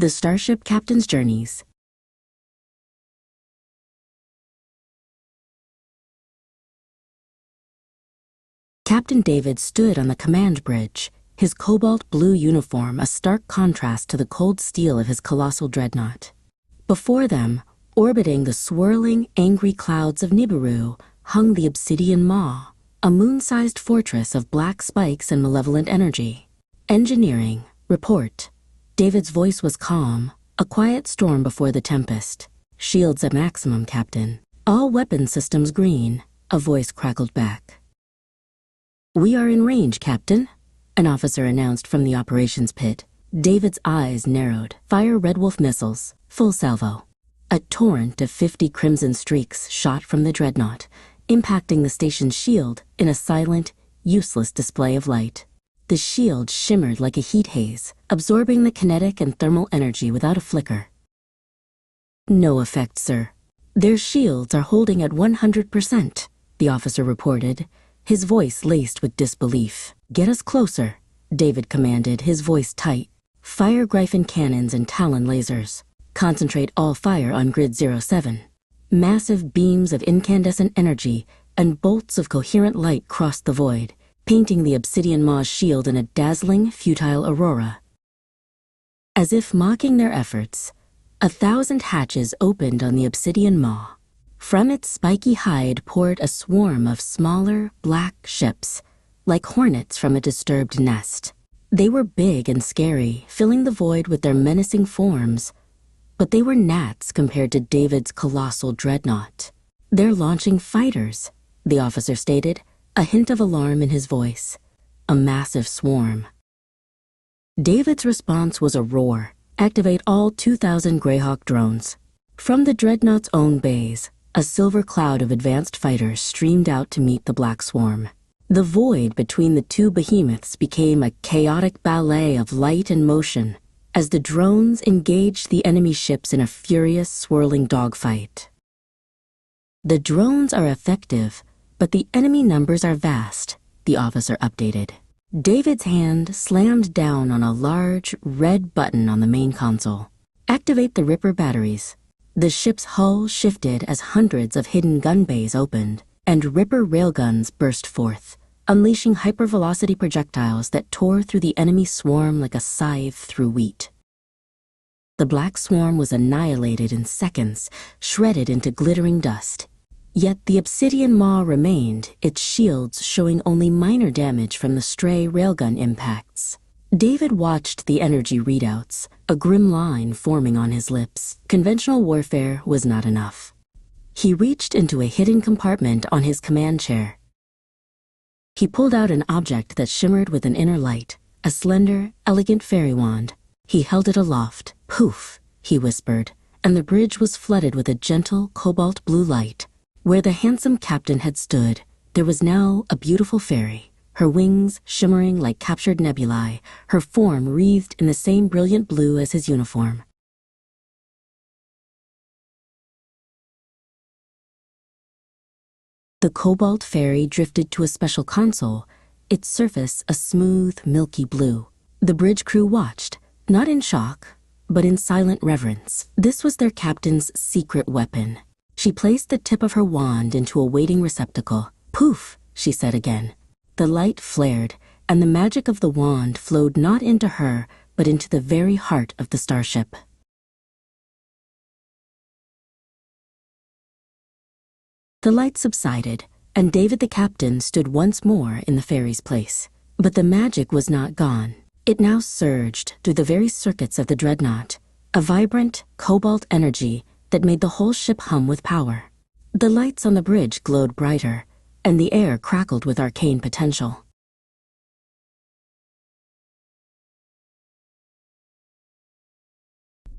The Starship Captain's Journeys. Captain David stood on the command bridge, his cobalt blue uniform a stark contrast to the cold steel of his colossal dreadnought. Before them, orbiting the swirling, angry clouds of Nibru, hung the obsidian maw, a moon-sized fortress of black spikes and malevolent energy. Engineering, report. David's voice was calm, a quiet storm before the tempest. Shields at maximum, Captain. All weapon systems green, a voice crackled back. We are in range, Captain, an officer announced from the operations pit. David's eyes narrowed. Fire Red Wolf missiles, full salvo. A torrent of 50 crimson streaks shot from the dreadnought, impacting the station's shield in a silent, useless display of light. The shield shimmered like a heat haze, absorbing the kinetic and thermal energy without a flicker. No effect, sir. Their shields are holding at 100%, the officer reported, his voice laced with disbelief. Get us closer, David commanded, his voice tight. Fire Gryphon cannons and Talon lasers. Concentrate all fire on Grid 07. Massive beams of incandescent energy and bolts of coherent light crossed the void, painting the obsidian maw's shield in a dazzling, futile aurora. As if mocking their efforts, 1,000 hatches opened on the obsidian maw. From its spiky hide poured a swarm of smaller, black ships, like hornets from a disturbed nest. They were big and scary, filling the void with their menacing forms, but they were gnats compared to David's colossal dreadnought. They're launching fighters, the officer stated, a hint of alarm in his voice. A massive swarm. David's response was a roar. Activate all 2,000 Greyhawk drones. From the dreadnought's own bays, a silver cloud of advanced fighters streamed out to meet the black swarm. The void between the two behemoths became a chaotic ballet of light and motion as the drones engaged the enemy ships in a furious, swirling dogfight. The drones are effective, but the enemy numbers are vast, the officer updated. David's hand slammed down on a large, red button on the main console. Activate the Ripper batteries. The ship's hull shifted as hundreds of hidden gun bays opened, and Ripper railguns burst forth, unleashing hypervelocity projectiles that tore through the enemy swarm like a scythe through wheat. The black swarm was annihilated in seconds, shredded into glittering dust. Yet the obsidian maw remained, its shields showing only minor damage from the stray railgun impacts. David watched the energy readouts, a grim line forming on his lips. Conventional warfare was not enough. He reached into a hidden compartment on his command chair. He pulled out an object that shimmered with an inner light, a slender, elegant fairy wand. He held it aloft. Poof, he whispered, and the bridge was flooded with a gentle, cobalt blue light. Where the handsome captain had stood, there was now a beautiful fairy, her wings shimmering like captured nebulae, her form wreathed in the same brilliant blue as his uniform. The cobalt fairy drifted to a special console, its surface a smooth, milky blue. The bridge crew watched, not in shock, but in silent reverence. This was their captain's secret weapon. She placed the tip of her wand into a waiting receptacle. Poof, she said again. The light flared, and the magic of the wand flowed not into her, but into the very heart of the starship. The light subsided, and David the captain stood once more in the fairy's place. But the magic was not gone. It now surged through the very circuits of the dreadnought, a vibrant, cobalt energy that made the whole ship hum with power. The lights on the bridge glowed brighter, and the air crackled with arcane potential.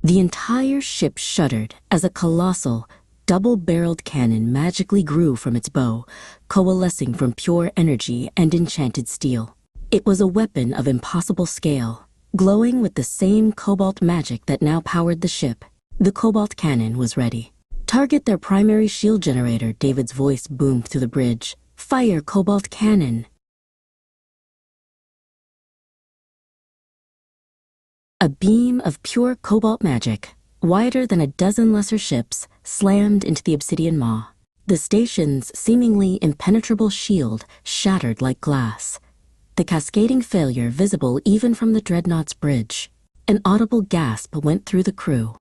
The entire ship shuddered as a colossal, double-barreled cannon magically grew from its bow, coalescing from pure energy and enchanted steel. It was a weapon of impossible scale, glowing with the same cobalt magic that now powered the ship. The cobalt cannon was ready. Target their primary shield generator, David's voice boomed through the bridge. Fire cobalt cannon. A beam of pure cobalt magic, wider than a dozen lesser ships, slammed into the obsidian maw. The station's seemingly impenetrable shield shattered like glass, the cascading failure visible even from the dreadnought's bridge. An audible gasp went through the crew.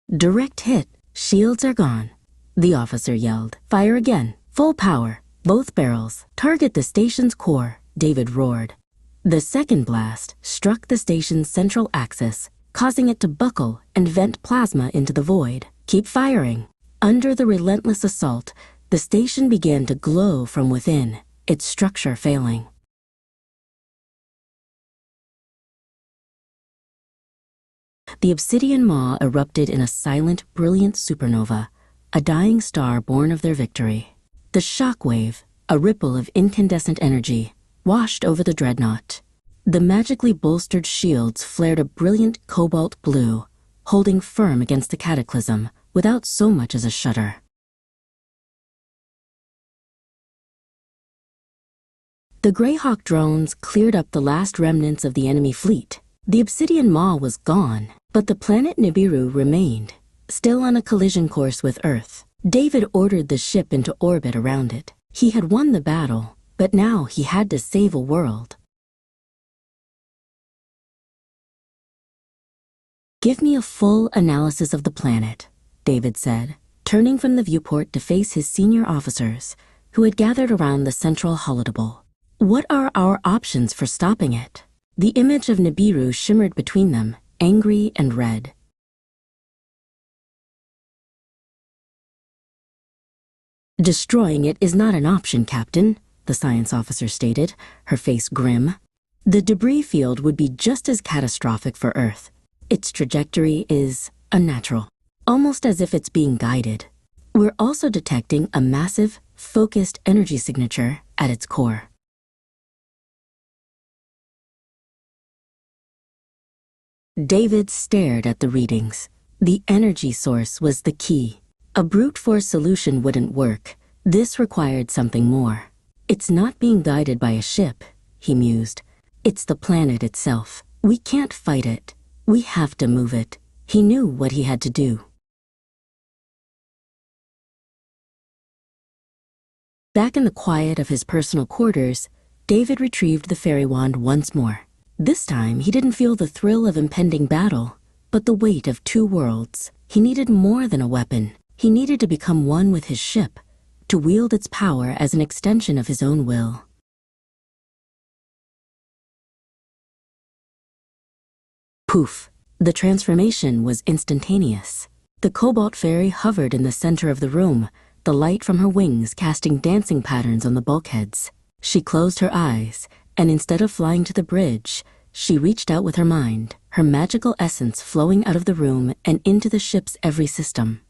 Direct hit. Shields are gone. The officer yelled. Fire again. Full power. Both barrels. Target the station's core, David roared. The second blast struck the station's central axis, causing it to buckle and vent plasma into the void. Keep firing. Under the relentless assault, the station began to glow from within, its structure failing. The obsidian maw erupted in a silent, brilliant supernova, a dying star born of their victory. The shock wave, a ripple of incandescent energy, washed over the dreadnought. The magically bolstered shields flared a brilliant cobalt blue, holding firm against the cataclysm without so much as a shudder. The Greyhawk drones cleared up the last remnants of the enemy fleet. The obsidian maw was gone, but the planet Nibiru remained, still on a collision course with Earth. David ordered the ship into orbit around it. He had won the battle, but now he had to save a world. Give me a full analysis of the planet, David said, turning from the viewport to face his senior officers, who had gathered around the central holodable. What are our options for stopping it? The image of Nibiru shimmered between them, angry and red. Destroying it is not an option, Captain, the science officer stated, her face grim. The debris field would be just as catastrophic for Earth. Its trajectory is unnatural, almost as if it's being guided. We're also detecting a massive, focused energy signature at its core. David stared at the readings. The energy source was the key. A brute force solution wouldn't work. This required something more. It's not being guided by a ship, he mused. It's the planet itself. We can't fight it. We have to move it. He knew what he had to do. Back in the quiet of his personal quarters, David retrieved the fairy wand once more. This time, he didn't feel the thrill of impending battle, but the weight of two worlds. He needed more than a weapon. He needed to become one with his ship, to wield its power as an extension of his own will. Poof! The transformation was instantaneous. The cobalt fairy hovered in the center of the room, the light from her wings casting dancing patterns on the bulkheads. She closed her eyes, and instead of flying to the bridge, she reached out with her mind, her magical essence flowing out of the room and into the ship's every system.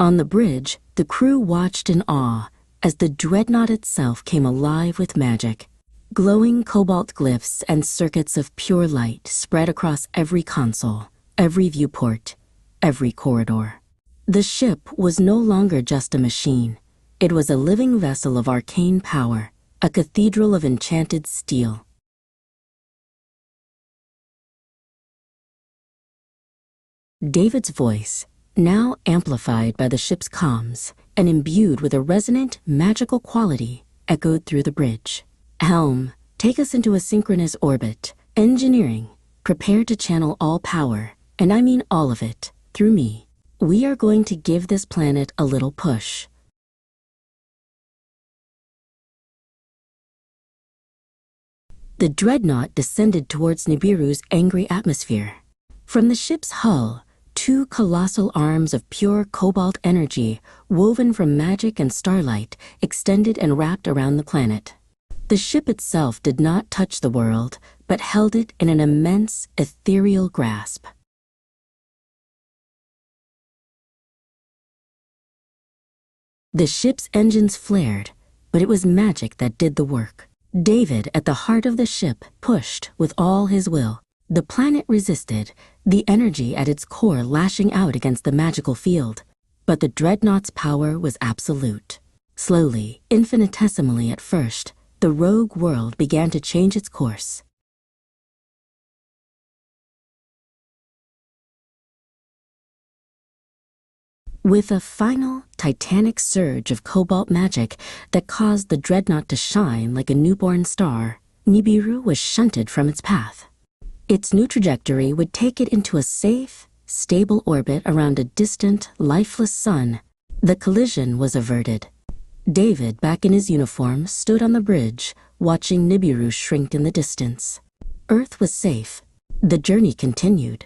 On the bridge, the crew watched in awe as the dreadnought itself came alive with magic. Glowing cobalt glyphs and circuits of pure light spread across every console, every viewport, every corridor. The ship was no longer just a machine. It was a living vessel of arcane power, a cathedral of enchanted steel. David's voice, now amplified by the ship's comms and imbued with a resonant, magical quality, echoed through the bridge. Helm, take us into a synchronous orbit. Engineering, prepare to channel all power, and I mean all of it, through me. We are going to give this planet a little push. The dreadnought descended towards Nibiru's angry atmosphere. From the ship's hull, two colossal arms of pure cobalt energy, woven from magic and starlight, extended and wrapped around the planet. The ship itself did not touch the world, but held it in an immense, ethereal grasp. The ship's engines flared, but it was magic that did the work. David, at the heart of the ship, pushed with all his will. The planet resisted, the energy at its core lashing out against the magical field. But the dreadnought's power was absolute. Slowly, infinitesimally at first, the rogue world began to change its course. With a final, titanic surge of cobalt magic that caused the dreadnought to shine like a newborn star, Nibiru was shunted from its path. Its new trajectory would take it into a safe, stable orbit around a distant, lifeless sun. The collision was averted. David, back in his uniform, stood on the bridge, watching Nibiru shrink in the distance. Earth was safe. The journey continued.